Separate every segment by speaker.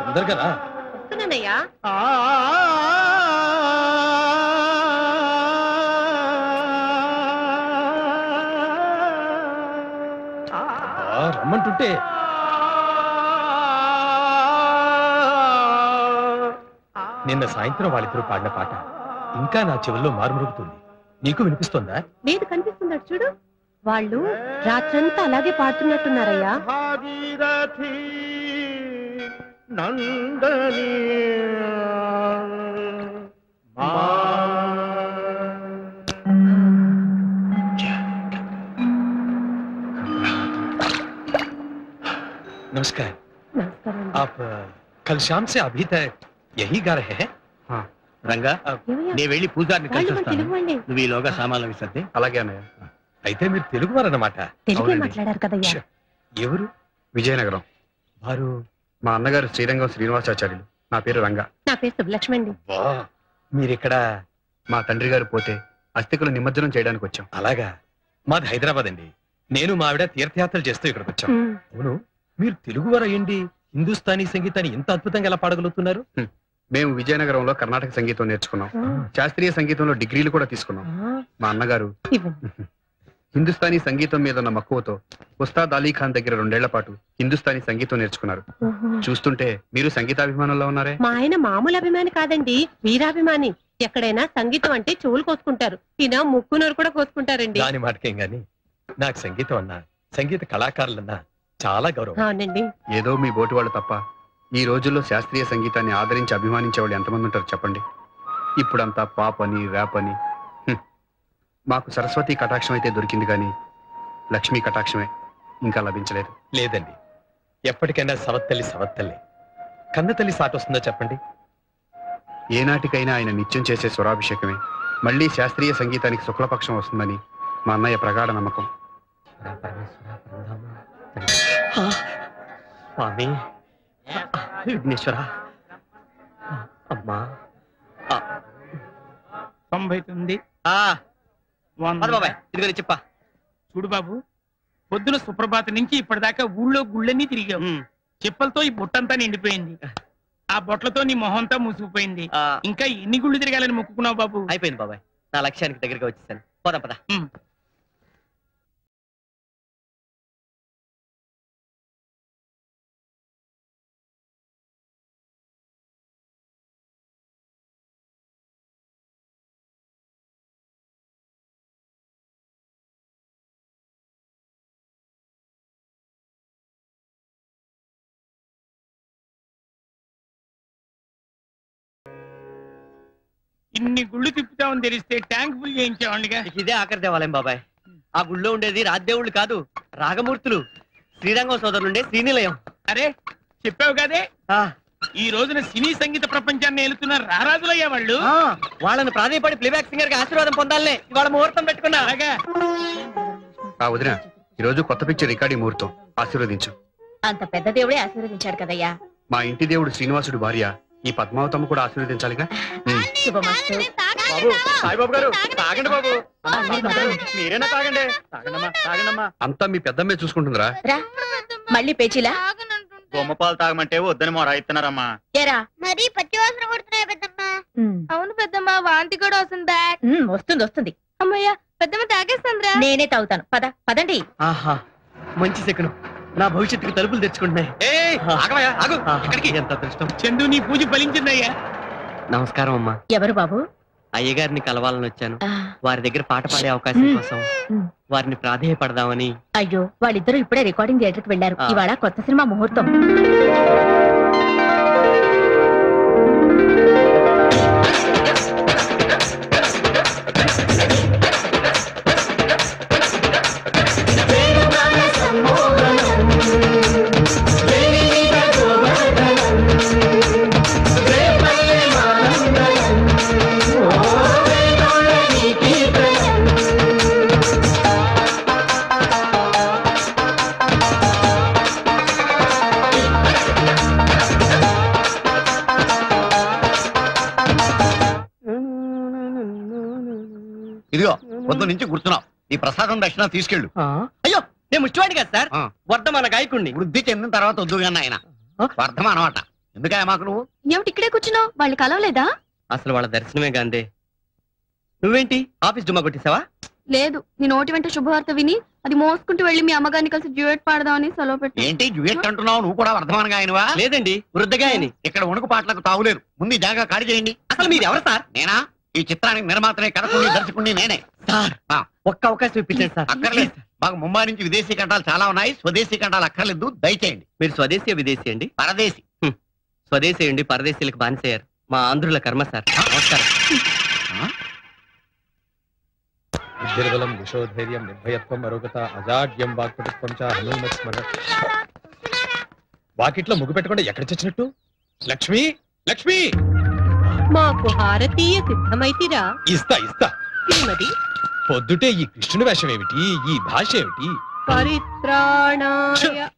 Speaker 1: తొందరగా రా.
Speaker 2: వస్తున్నానయ్యా.
Speaker 1: రమ్మంటుంటే నిన్న సాయంత్రం వాళ్ళిద్దరూ పాడిన పాట ఇంకా నా చెవుల్లో మారుమరుగుతుంది. నీకు వినిపిస్తోందా?
Speaker 2: లేదు, కనిపిస్తుందా చూడు. వాళ్ళు రాత్రంతా అలాగే పాడుతున్నట్టున్నారయ్యా.
Speaker 1: नमस्कार। आप कल शाम से अभी तक यही गा रहे हैं?
Speaker 3: हाँ రంగా, నే వెళ్ళి పూజారిని కలిసి వస్తాను. నువ్వు ఈలోగా సామాన్లు విసర్ది. అలాగే అన్నయ్య.
Speaker 1: అయితే మీరు తెలుగు వారన్నమాట.
Speaker 2: తెలుగే మాట్లాడారు కదయ్యా.
Speaker 1: ఎవరు?
Speaker 3: విజయనగరం
Speaker 1: వారు
Speaker 3: మా అన్నగారు శ్రీరంగం శ్రీనివాసాచార్యులు. నా పేరు రంగా.
Speaker 2: నా పేరు సుబ్బలక్ష్మి అండి.
Speaker 1: మీరిక్కడ
Speaker 3: మా తండ్రి గారు పోతే అస్థికులు నిమజ్జనం చేయడానికి వచ్చాం.
Speaker 1: అలాగా. మాది హైదరాబాద్ అండి. నేను మా ఆవిడ తీర్థయాత్రలు చేస్తూ ఇక్కడికి వచ్చాం. అవును, మీరు తెలుగువారు అయ్యండి హిందుస్థానీ సంగీతాన్ని ఇంత అద్భుతంగా ఎలా పాడగలుగుతున్నారు?
Speaker 3: మేము విజయనగరంలో కర్ణాటక సంగీతం నేర్చుకున్నాం. శాస్త్రీయ సంగీతంలో డిగ్రీలు కూడా తీసుకున్నాం. మా అన్నగారు హిందుస్థానీ సంగీతం మీద ఉన్న మక్కువతో ఉస్తాద్ అలీ ఖాన్ దగ్గర 2 ఏళ్ల పాటు హిందుస్థానీ సంగీతం నేర్చుకున్నారు. చూస్తుంటే మీరు సంగీతాభిమానంలో ఉన్నారే.
Speaker 2: మా ఆయన మామూలు అభిమాని కాదండి, వీరాభిమాని. ఎక్కడైనా సంగీతం అంటే చెవులు కోసుకుంటారు. ఈయన ముక్కునూరు కూడా కోసుకుంటారండి.
Speaker 1: దాని మాటకేం గాని నాకు సంగీతం అన్నా సంగీత కళాకారులన్నా చాలా గౌరవం.
Speaker 2: అవునండి.
Speaker 3: ఏదో మీ బోటి వాళ్ళు తప్ప ఈ రోజుల్లో శాస్త్రీయ సంగీతాన్ని ఆదరించి అభిమానించే వాళ్ళు ఎంతమంది ఉంటారు చెప్పండి. ఇప్పుడంతా పాప్ అని ర్యాప్ అని. మాకు సరస్వతి కటాక్షం అయితే దొరికింది కానీ లక్ష్మీ కటాక్షమే ఇంకా లభించలేదు.
Speaker 1: లేదండి, ఎప్పటికైనా సవత్తల్లి సవత్తల్లి. కన్న తల్లి సాటి వస్తుందో చెప్పండి.
Speaker 3: ఏనాటికైనా ఆయన నిత్యం చేసే స్వరాభిషేకమే మళ్ళీ శాస్త్రీయ సంగీతానికి శుక్లపక్షం వస్తుందని మా అన్నయ్య ప్రగాఢ నమ్మకం.
Speaker 4: స్వామి విఘ్నేశ్వర అమ్మా
Speaker 5: 99
Speaker 4: ఇదిగో చెప్పా.
Speaker 5: చూడు బాబు, పొద్దున సుప్రభాత నుంచి ఇప్పటిదాకా ఊళ్ళో గుళ్ళన్నీ తిరిగావు. చెప్పలతో ఈ బుట్టంతా నిండిపోయింది. ఆ బొట్లతో నీ మొహంతా మూసుకుపోయింది. ఇంకా ఎన్ని గుళ్ళు తిరగాలని మొక్కుకున్నావు బాబు?
Speaker 4: అయిపోయింది బాబాయ్, నా లక్ష్యానికి దగ్గరగా వచ్చేసాను. పోదాం పద.
Speaker 5: ఇన్ని గుళ్ళు తిప్పుతామని తెలిస్తే ట్యాంక్ ఫుల్ చేయించేవాడిగా.
Speaker 4: ఇదే ఆఖరి దేవాలయం బాబాయ్. ఆ గుళ్ళో ఉండేది రాజ్దేవుళ్ళు కాదు, రాగమూర్తులు. శ్రీరంగం సోదరులుండే శ్రీనిలయం.
Speaker 5: అరే చెప్పావు కదే, ఈ రోజున సినీ సంగీత ప్రపంచాన్ని ఏలుతున్న రారాజులయ్యా వాళ్ళు.
Speaker 4: వాళ్ళని ప్రాధాన్యపడి ప్లేబ్యాక్ సింగర్ గా ఆశీర్వాదం పొందాలనే ఇవాళ ముహూర్తం పెట్టుకున్నా.
Speaker 5: అలాగా
Speaker 3: వదిన, ఈ రోజు కొత్త పిక్చర్ రికార్డింగ్ ముహూర్తం. ఆశీర్వదించు.
Speaker 2: అంత పెద్ద దేవుడే ఆశీర్వదించాడు కదయ్యా.
Speaker 3: మా ఇంటి దేవుడు శ్రీనివాసుడు భార్య ఈ పద్మావతమ్మ కూడా ఆశీర్వదించాలిగా.
Speaker 4: సాయిబాబు గారు తాగండి బాబు. మీరేనా తాగండి. తాగండమ్మా.
Speaker 3: అంతా మీ పెద్దమ్మే చూసుకుంటుందిరా.
Speaker 2: మళ్ళీ పేచీలా?
Speaker 4: బొమ్మపాలు తాగమంటే వద్దని మొర ఇస్తున్నారమ్మా.
Speaker 6: మరి పచ్చి వాసన కొడుతున్నాయి పెద్దమ్మ. అవును పెద్దమ్మ, వాంతి కూడా వస్తుందా?
Speaker 2: వస్తుంది వస్తుంది.
Speaker 6: అమ్మయ్య, పెద్దమ్మ తాగేస్తుందిరా.
Speaker 2: నేనే తాగుతాను. పదండి.
Speaker 4: ఆహా, మంచి శకునం. నా భవిష్యత్తుకి తలుపులు తెచ్చుకుంటున్నాయి. ఎంత అదృష్టం.
Speaker 5: చందు, నీ పూజ ఫలించిందయ్యా.
Speaker 4: నమస్కారం అమ్మా.
Speaker 2: ఎవరు బాబు?
Speaker 4: అయ్యగారిని కలవాలని వచ్చాను. వారి దగ్గర పాట పాడే అవకాశం కోసం వారిని ప్రాధేయపడదామని.
Speaker 2: అయ్యో, వాళ్ళిద్దరూ ఇప్పుడే రికార్డింగ్ థియేటర్కి వెళ్లారు. ఇవాళ కొత్త సినిమా ముహూర్తం.
Speaker 3: ఇదిగో పొద్దు నుంచి కూర్చున్నావు. ఈ ప్రసాదం దక్షిణ తీసుకెళ్ళు.
Speaker 4: అయ్యో, నేను ముష్టివాడి కదా సార్, వర్ధమాన గాయకుడిని.
Speaker 3: వృద్ధి చెందిన తర్వాత వద్దుగానే ఆయన వర్ధం అనమాట.
Speaker 7: ఎందుకే మాకు నువ్వు
Speaker 6: ఏమిటి ఇక్కడే కూర్చున్నావు? వాళ్ళు కలవలేదా?
Speaker 4: అసలు వాళ్ళ దర్శనమే గాందే. నువ్వేంటి ఆఫీస్ డుమ్మా కొట్టేసావా?
Speaker 6: లేదు, నీ నోటి వెంట శుభవార్త విని అది మోసుకుంటూ వెళ్ళి మీ అమ్మగారిని కలిసి డ్యూయట్ పాడదామని సెలవు పెట్టి.
Speaker 7: ఏంటి డ్యూయట్ అంటున్నావు? నువ్వు కూడా వర్ధమానంగా ఆయనవా?
Speaker 4: లేదండి, వృద్ధగాయని.
Speaker 7: ఇక్కడ ఉణుకు పాటలకు తావులేరు. ముందు ఈ జాగా ఖాళీ చేయండి.
Speaker 4: అసలు మీరు ఎవరు సార్?
Speaker 7: నేనా? ఈ చిత్రానికి నిర్మాతనే, కథకుని, దర్శకుని నేనే.
Speaker 4: సార్ ఒక్క అవకాశం ఇప్పించండి సార్.
Speaker 7: అక్కర్లేదు. మాకు ముంబై నుంచి విదేశీ కంఠాలు చాలా ఉన్నాయి. స్వదేశీ కంఠాలు అక్కర్లేదు, దయచేయండి.
Speaker 4: మీరు స్వదేశీ విదేశీ అండి?
Speaker 7: పరదేశీ.
Speaker 4: స్వదేశీ అండి, పరదేశీలకు బానిసయ్యారు. మా ఆంధ్రుల కర్మ సార్. నమస్కారం.
Speaker 1: నిర్బలం విశోధైర్యం నిర్భయత్వం అరోగత అజాడ్యం వాక్పటుత్వం చ హనుమస్మర. వాకిట్లో ముగ్గు పెట్టకుండా ఎక్కడ చచ్చినట్టు? లక్ష్మి, లక్ష్మి!
Speaker 2: మాకు హారతీయ సిద్ధమైతిరా.
Speaker 1: ఇస్తా ఇస్తా.
Speaker 2: ఏమది?
Speaker 1: పొద్దుటే ఈ కృష్ణుని వేషం ఏమిటి? ఈ భాష ఏమిటి?
Speaker 2: పరిత్రాణాయ.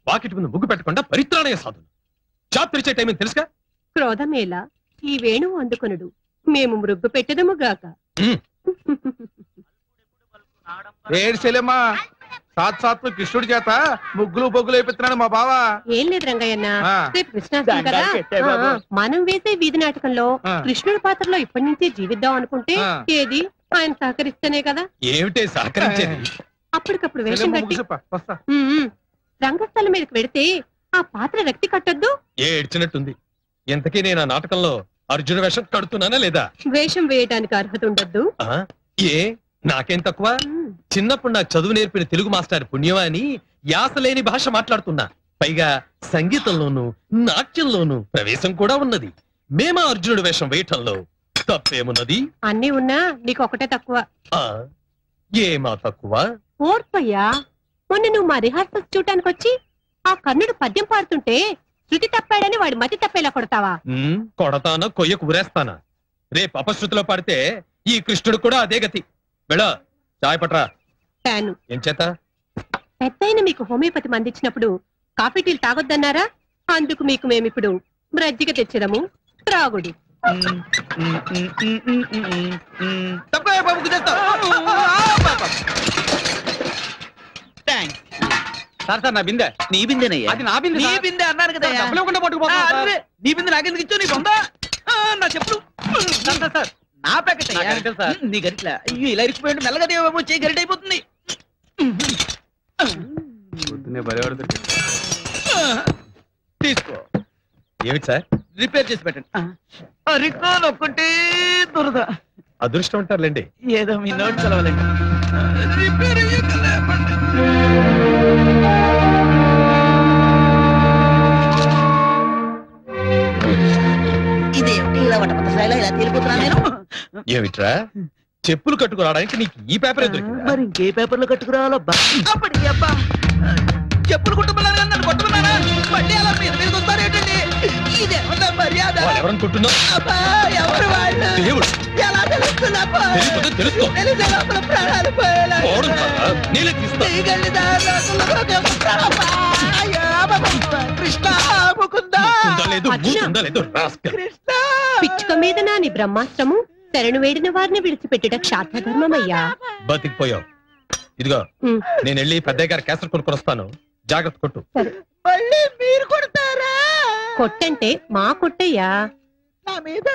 Speaker 1: వాకిటి ముందు ముగ్గు పెట్టకుండా పరిత్రాణయ సాధులు. షాప్ తెరిచే టైం తెలుసుగా?
Speaker 2: క్రోధమేలా ఈ వేణువు అందుకొనుడు, మేము మృగ్గు పెట్టదముగాక.
Speaker 8: ఏడ్చెలేమ్మా, సాత్ కృష్ణుడి చేత ముగ్గులు బొగ్గులు అయిపోతున్నాడు మా బావ.
Speaker 2: ఏం లేదు రంగయ్యన్న, రేపు కృష్ణాష్టమి కదా. మనం వేసే వీధి నాటకంలో కృష్ణుడి పాత్రలో ఇప్పటి నుంచే జీవిద్దాం అనుకుంటే ఏది ఆయన సహకరిస్తేనే కదా.
Speaker 1: ఏమిటే సహకరించేది?
Speaker 2: అప్పటికప్పుడు వేషం కట్టి రంగస్థలం మీదకి వెడితే ఆ పాత్ర రక్తి కట్టొద్దు.
Speaker 1: ఏడ్చినట్టుంది. ఎంతకీ నేను ఆ నాటకంలో అర్జున వేషం కడుతున్నానా లేదా?
Speaker 2: వేషం వేయడానికి అర్హత ఉండద్దు.
Speaker 1: ఏ నాకేం తక్కువ? చిన్నప్పుడు నాకు చదువు నేర్పిన తెలుగు మాస్టర్ పుణ్యమా అని యాసలేని భాష మాట్లాడుతున్నా. పైగా సంగీతంలోనూ నాట్యంలోనూ ప్రవేశం కూడా ఉన్నది. మేమా అర్జునుడు వేషం వేయటంలో తప్పేమున్నది?
Speaker 2: అన్నీ ఉన్నా నీకు ఒకటే తక్కువ.
Speaker 1: ఏమా తక్కువ?
Speaker 2: ఓర్పయ్యా, మొన్న నువ్వు మా రిహార్సల్స్ చూడటానికి వచ్చి ఆ కర్ణుడు పద్యం పాడుతుంటే శృతి తప్పాడని వాడి మతి తప్పేలా కొడతావా?
Speaker 1: కొడతానా, కొయ్యకు ఊరేస్తానా? రేపు అపశృతిలో పాడితే ఈ కృష్ణుడు కూడా అదే గతి. వెళ్ళ చాయ్ పట్రా. ఏం చేత?
Speaker 2: పెద్దయిన మీకు హోమియోపతి మందించినప్పుడు కాఫీ టీలు తాగొద్దన్నారా? అందుకు మీకు మేమిప్పుడు మజ్జిగ తెచ్చదము, త్రాగుడు.
Speaker 4: సార్ సార్, నా బిందె. నీ బిందెనయ్యా? అది నా బిందె. నీ బిందె అన్నాను కదా. నీ బిందె నాకెందుకు ఇచ్చా? నీ బొందా నా చెప్పులు. సార్ నా ప్యాకెట్ సార్. నీ గరిట్లా అయ్యో ఇలా ఇరిచిపోయింది. మెల్లగా వచ్చే గరిట అయిపోతుంది. తీసుకో.
Speaker 1: ఏమిటి సార్?
Speaker 4: రిపేర్ చేసి పెట్టండి. రికాల్ ఒక్కటే దురద.
Speaker 1: అదృష్టం అంటారులేండి.
Speaker 4: ఏదో మీ నోట్ చదవాలండి. రిపేర్
Speaker 1: ఏమిట్రా? చెప్పులు కట్టుకురావడానికి నీకు ఈ పేపర్ దొరికింది.
Speaker 4: మరి ఇంకే పేపర్ లో కట్టుకురావాలో? అప్పటికి అబ్బా, చెప్పులు కుట్టుకున్నారా? నన్ను కొట్టుకున్నారా? మళ్ళీ అలా మీద మీద వస్తారేంటండి? ఇదేమన్నా మర్యాద?
Speaker 1: ఎవరనుకుంటున్నావు?
Speaker 4: ఎవరు వాళ్ళు?
Speaker 1: దేవుడు.
Speaker 4: ఎలా తెలుస్తున్నా?
Speaker 1: తెలుసు.
Speaker 4: తెలిసే లోపల ప్రాణాలు పోయేలా.
Speaker 1: నీళ్ళే తీస్తా.
Speaker 4: కృష్ణ ముకుందా.
Speaker 2: పిచ్చుక మీద నాని బ్రహ్మాస్త్రము శరణు వేడిన వారిని విడిచిపెట్టుట క్షాత్ర ధర్మమయ్యా.
Speaker 1: బతికిపోయావు. ఇదిగో నేను వెళ్ళి పెద్దయ్య గారి క్యాసెట్ కొనుక్కొని వస్తాను. జాగ్రత్త కొట్టు.
Speaker 4: మళ్ళీ మీరు కొడతారా?
Speaker 2: కొట్టంటే మా కొట్టయ్యా.
Speaker 4: నా మీద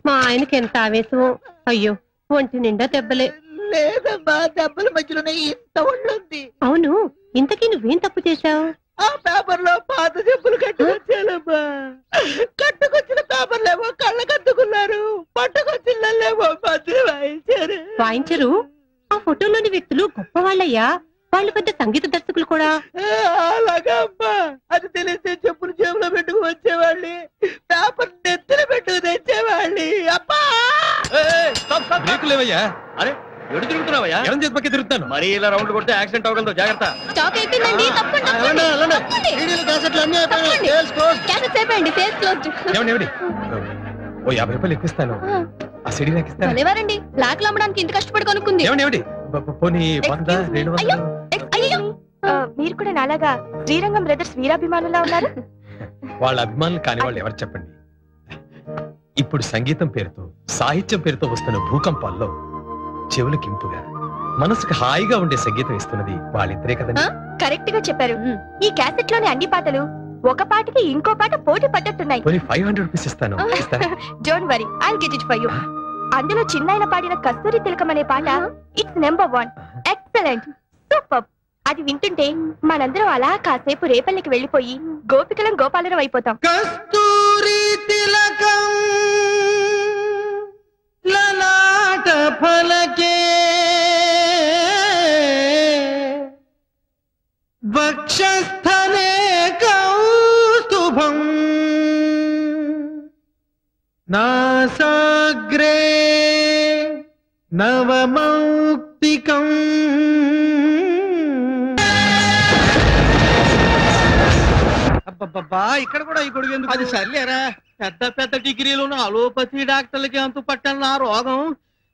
Speaker 2: మా ఆయనకి ఎంత ఆవేశమో. అయ్యో, ఒంటి నిండా దెబ్బలే.
Speaker 4: లేదమ్మా, దెబ్బల మధ్యలోనే ఇంత ఒళ్ళుంది.
Speaker 2: అవును, ఇంతకీ నువ్వేం తప్పు చేశావు?
Speaker 4: ఆ పేపర్ లో పాత చెప్పులు కట్టుకొచ్చానమ్మా. కట్టుకొచ్చిన పేపర్లేమో కళ్ళకద్దుకున్నారు, పట్టుకొచ్చిళ్ళేమో మధ్య వాయించారు.
Speaker 2: వాయించరు? ఆ ఫోటోలోని వ్యక్తులు గొప్ప వాళ్ళయ్యా. వాళ్ళు పెద్ద సంగీత దర్శకులు కూడా.
Speaker 4: అలాగా అమ్మా, అది తెలిస్తే చెప్పులు జేబులో పెట్టుకు వచ్చేవాళ్ళి, పేపర్ నెత్తిన పెట్టుకు తెచ్చేవాళ్ళి. అబ్బా
Speaker 1: లేవయ్యా.
Speaker 4: అరే ఎడు తిరుగుతున్నావయ్యా?
Speaker 1: ఎవరి చేతి పక్క తిరుగుతాను.
Speaker 4: మరి ఇలా రౌండ్ కొడితే యాక్సిడెంట్ అవ్వగలదు, జాగ్రత్త.
Speaker 6: స్టాక్ అయిపోయిందండి.
Speaker 1: ఏమండి ఓ 50 రూపాయలు ఎక్కువిస్తాను. ఆ సిడీ నాకు ఇస్తాను.
Speaker 6: భలేవారండి, బ్లాక్ లో అమ్మడానికి ఇంత కష్టపడి కొనుక్కుంది.
Speaker 1: ఏమండి పోనీ 100, 200.
Speaker 6: అయ్యో, మీరు కూడా నాలాగా శ్రీరంగం బ్రదర్స్ వీరాభిమానులా ఉన్నారు.
Speaker 1: వాళ్ళ అభిమానులు కాని వాళ్ళు ఎవరు చెప్పండి. ఇప్పుడు సంగీతం పేరుతో, సాహిత్యం పేరుతో వస్తున్న భూకంపాల్లో చెవులకింపుగా, మనసుకు హాయిగా ఉండే సంగీతం ఇస్తున్నది వాళ్ళిద్దరే కదండి.
Speaker 9: కరెక్ట్ గా చెప్పారు. ఈ క్యాసెట్ లోని అన్ని పాటలు ఒక పాటకి ఇంకో పాట పోటీ పట్టట్టున్నాయి.
Speaker 1: 500 రూపీస్ ఇస్తాను.
Speaker 9: Don't worry, I'll get it for you. అందులో చిన్నాయన పాడిన కస్తూరి తిలకం అనే పాట ఇట్స్ నెంబర్ 1. Excellent, super. అది వింటుంటే మనందరం అలా కాసేపు రేపల్లికి వెళ్ళిపోయి గోపికలం గోపాలరం అయిపోతాం.
Speaker 10: కస్తూరి తిలకం లలాట ఫలకే వక్షస్థలే కౌస్తుభం నాసాగ్రే నవమౌక్తికం.
Speaker 4: అబ్బబ్బబ్బా, ఇక్కడ కూడా ఈ గొడుగు ఎందుకు?
Speaker 10: అది సర్లేరా, పెద్ద పెద్ద డిగ్రీలు అలోపతి డాక్టర్లకి అంతు పట్టాలి నా రోగం.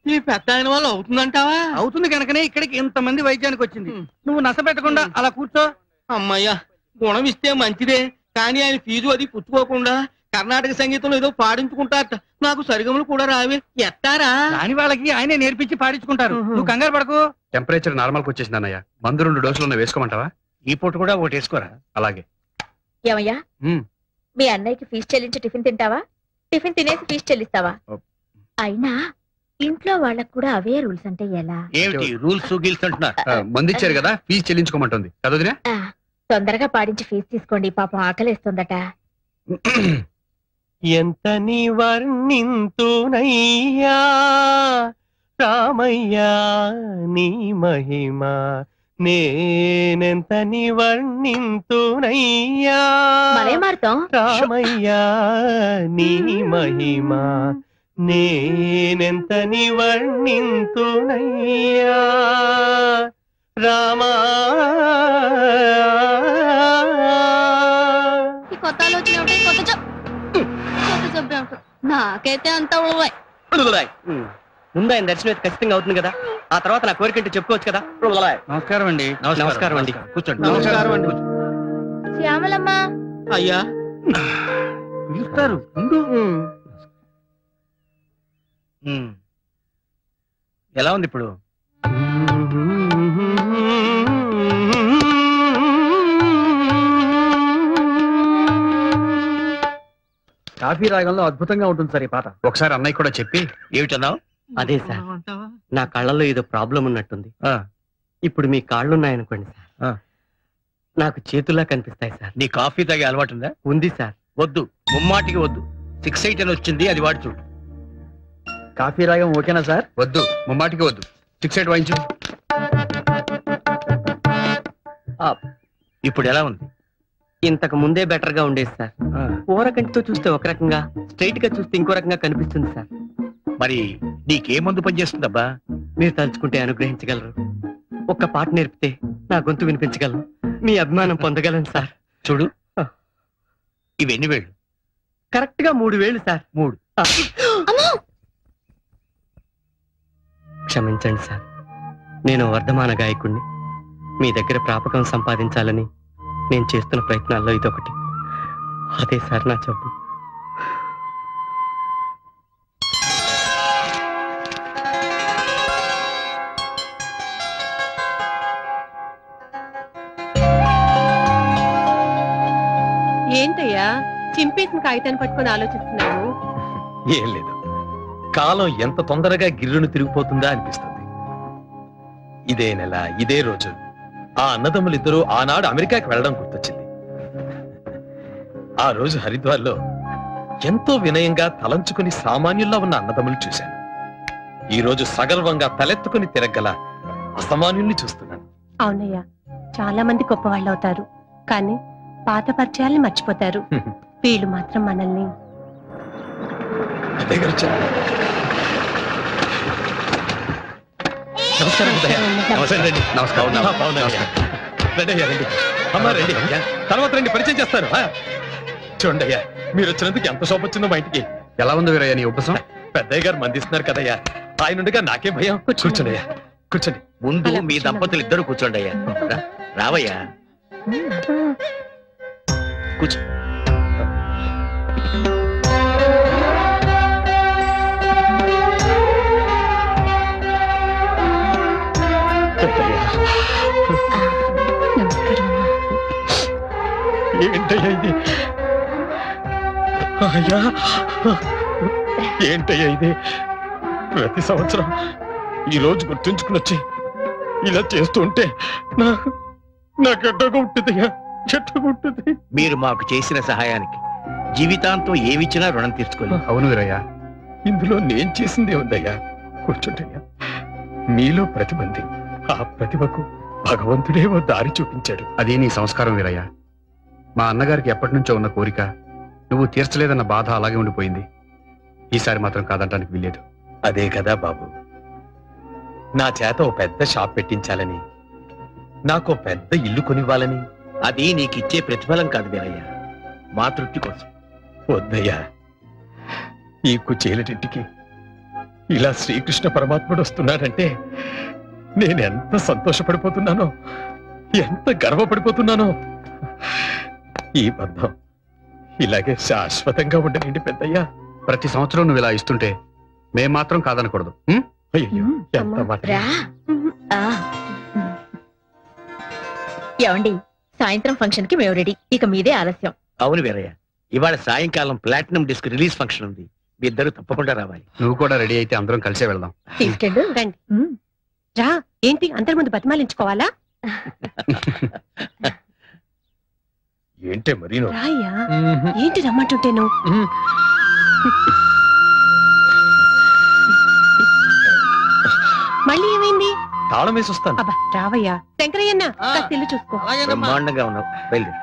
Speaker 10: ఈ పెద్ద ఆయన వల్ల అవుతుందంటావా?
Speaker 4: అవుతుంది కనుకనే ఇక్కడికి ఇంతమంది వైద్యానికి వచ్చింది. నువ్వు నస పెట్టకుండా అలా కూర్చో.
Speaker 10: అమ్మయ్యా, గుణం ఇస్తే మంచిదే, కానీ ఆయన ఫీజు అది పుచ్చుకోకుండా కర్ణాటక సంగీతంలో ఏదో పాడించుకుంటారట. నాకు సరిగములు కూడా రావే, ఎత్తారా?
Speaker 4: దాని వాళ్ళకి ఆయనే నేర్పించి పాడించుకుంటారు. నువ్వు కంగారు పడకు.
Speaker 3: టెంపరేచర్ నార్మల్కి వచ్చేసింది అన్నయ్య. మందు 2 డోసులు ఉన్న వేసుకోమంటావా?
Speaker 7: ఈ పూట కూడా ఒకటి వేసుకోరా.
Speaker 3: అలాగే.
Speaker 9: ఏమయ్యా, మీ అన్నయ్యకి ఫీజు చెల్లించి టిఫిన్ తింటావా? టిఫిన్ తినేసి ఫీజు చెల్లిస్తావా? అయినా ఇంట్లో వాళ్ళకు కూడా అవే రూల్స్ అంటే ఎలా?
Speaker 7: ఏమిటి రూల్స్ గిల్స్ అంటున్నారు?
Speaker 3: మందు ఇచ్చారు కదా, ఫీజు చెల్లించుకోమంటుంది కదొదినా.
Speaker 9: తొందరగా పాడించి ఫీజు తీసుకోండి, పాపం ఆకలేస్తుందట.
Speaker 10: ఎంత వర్ణింతునయ్యా రామయ్యా నీ మహిమ, నేనెంత వర్ణింతునయ్యా
Speaker 9: మరే మారుతాం.
Speaker 10: రామయ్యా నీ మహిమ, నేనెంత వర్ణింతునయ్యా రామా.
Speaker 6: కొత్త ఆలోచన కొత్త జబ్బు నాకైతే అంత
Speaker 10: ముందు ఆయన దర్శనం అయితే ఖచ్చితంగా అవుతుంది కదా, ఆ తర్వాత నా కోరికంటే చెప్పుకోవచ్చు కదా.
Speaker 4: నమస్కారం అండి.
Speaker 10: నమస్కారం అండి.
Speaker 7: కూర్చోండి.
Speaker 10: నమస్కారం అండి.
Speaker 9: శ్యామలమ్మ.
Speaker 10: అయ్యా
Speaker 4: పిలుస్తారు.
Speaker 7: ఎలా ఉంది ఇప్పుడు?
Speaker 4: కాఫీ రాగంలో అద్భుతంగా ఉంటుంది సార్ ఈ పాట.
Speaker 3: ఒకసారి అన్నయ్య కూడా చెప్పి.
Speaker 7: ఏమిటన్నావు?
Speaker 10: అదే సార్, నా కళ్ళలో ఏదో ప్రాబ్లం ఉన్నట్టుంది. ఇప్పుడు మీ కాళ్ళున్నాయనుకోండి సార్, నాకు చేతుల్లా కనిపిస్తాయి సార్.
Speaker 7: నీ కాఫీ తాగే అలవాటు ఉందా?
Speaker 10: ఉంది సార్.
Speaker 7: వద్దు, ముమ్మాటికి వద్దు. 6-8 అని వచ్చింది, అది వాడి చూడు.
Speaker 4: కాఫీ రాగం ఓకేనా సార్?
Speaker 3: వద్దు, ముమ్మాటికి వద్దు. 6-8 వాయించు.
Speaker 7: ఇప్పుడు ఎలా ఉంది?
Speaker 10: ఇంతకు ముందే బెటర్ గా ఉండేది సార్. ఊరకంటితో చూస్తే ఒక రకంగా, స్ట్రైట్ గా చూస్తే ఇంకో రకంగా కనిపిస్తుంది సార్.
Speaker 7: మరి నీకే మందు పనిచేస్తుందబ్బా?
Speaker 10: మీరు తలుచుకుంటే అనుగ్రహించగలరు. ఒక్క పాట నేర్పితే నా గొంతు వినిపించగలను, మీ అభిమానం పొందగలను సార్.
Speaker 7: చూడు, ఇవెన్ని వేళ్ళు?
Speaker 10: కరెక్ట్ గా 3 వేళ్ళు సార్.
Speaker 7: 3.
Speaker 10: క్షమించండి సార్, నేను వర్ధమాన గాయకుణ్ణి. మీ దగ్గర ప్రాపకం సంపాదించాలని నేను చేస్తున్న ప్రయత్నాల్లో ఇదొకటి. అదే సార్ నా జబ్బు.
Speaker 2: ఏంటయ్యా చింపేసిన కాగితాన్ని పట్టుకొని ఆలోచిస్తున్నావు?
Speaker 1: ఏం లేదు, కాలం ఎంత తొందరగా గిర్రును తిరిగిపోతుందా అనిపిస్తుంది. ఇదే నెల ఇదే రోజు ఆ అన్నదమ్ములిద్దరూ ఆనాడు అమెరికాకి వెళ్ళడం గుర్తొచ్చింది. ఆ రోజు హరిద్వార్లో ఎంతో వినయంగా తలంచుకుని సామాన్యుల్లా ఉన్న అన్నదమ్ములు చూశాను. ఈ రోజు సగర్వంగా తలెత్తుకుని తిరగల అసామాన్యుల్ని చూస్తున్నాను.
Speaker 2: అవునయ్యా, చాలా మంది గొప్పవాళ్ళు అవుతారు, కానీ పాత పరిచయాల్ని మర్చిపోతారు. వీళ్ళు మాత్రం మనల్ని.
Speaker 1: నమస్కారం. అమ్మా రండి, తర్వాత రండి, పరిచయం చేస్తాను. చూడండి అయ్యా, మీరు వచ్చినందుకు ఎంత శోభ వచ్చిందో మా ఇంటికి.
Speaker 3: ఎలా ఉంది వీరయ్య నీ ఉపసం?
Speaker 1: పెద్దయ్య గారు మందిస్తున్నారు కదయ్యా, ఆయనుండగా నాకే భయం. కూర్చోండి అయ్యా, కూర్చోండి.
Speaker 7: ముందు మీ దంపతులు ఇద్దరు కూర్చోండి అయ్యా. రావయ్యా, కూర్చో.
Speaker 1: ఏంటయ్యా ఇది? అయ్యా ఏంటయ్యా ఇది? ప్రతి సంవత్సరం ఈ రోజు గుర్తుంచుకుని వచ్చి ఇలా చేస్తూ ఉంటే నాకు ఎట్టగా ఉంటుందయ్యా, ఎట్టగా ఉంటుంది.
Speaker 7: మీరు మాకు చేసిన సహాయానికి జీవితాంతం ఏమిచ్చినా రుణం తీర్చుకోలేదు.
Speaker 3: అవును వీరయ్య.
Speaker 1: ఇందులో నేను చేసిందే ఉందయ్యా. కూర్చుంటయ్యా. మీలో ప్రతిభ ఉంది. ఆ ప్రతిభకు భగవంతుడే ఓ దారి చూపించాడు.
Speaker 3: అదే నీ సంస్కారం వీరయ్య. మా అన్నగారికి ఎప్పటి నుంచో ఉన్న కోరిక నువ్వు తీర్చలేదన్న బాధ అలాగే ఉండిపోయింది. ఈసారి మాత్రం కాదంటానికి వీల్లేదు.
Speaker 1: అదే కదా బాబు, నా చేత ఓ పెద్ద షాప్ పెట్టించాలని, నాకు పెద్ద ఇల్లు కొనివ్వాలని.
Speaker 7: అది నీకిచ్చే ప్రతిఫలం కాదు వీరయ్య, మా తృప్తి కోసం.
Speaker 1: వద్దయ్యా, ఈ కుచేలటింటికి ఇలా శ్రీకృష్ణ పరమాత్ముడు వస్తున్నాడంటే నేనెంత సంతోషపడిపోతున్నానో, ఎంత గర్వపడిపోతున్నానో. ఈ బంధం ఇలాగే శాశ్వతంగా ఉండనండి పెద్దయ్యా.
Speaker 3: ప్రతి సంవత్సరం నువ్వు ఇలా ఇస్తుంటే మేం మాత్రం కాదనకూడదు.
Speaker 1: అయ్యో ఎంత మాట.
Speaker 11: ఏమండి, సాయంత్రం ఫంక్షన్ కి మేము రెడీ, ఇక మీదే ఆలస్యం.
Speaker 7: అవును వీరయ్య, ఇవాళ సాయంకాలం ప్లాటినం డిస్క్ రిలీజ్ ఫంక్షన్ ఉంది, మీ ఇద్దరు తప్పకుండా రావాలి.
Speaker 3: నువ్వు కూడా రెడీ అయితే అందరం కలిసే వెళ్దాం.
Speaker 2: తీసుకెళ్ళు రండి. రా. ఏంటి అందరి ముందు బతిమాలించుకోవాలా?
Speaker 1: ఏంటే మరి
Speaker 2: రాయ్యా. ఏంటి రమ్మంటుంటేను? మళ్ళీ ఏమైంది?
Speaker 1: తాళం వేసి వస్తాను.
Speaker 2: అబ్బా రావయ్యా. శంకరయ్యన్న కాస్త ఇల్లు చూసుకో.
Speaker 7: బ్రహ్మాండంగా ఉన్నావు, బయలుదేరు.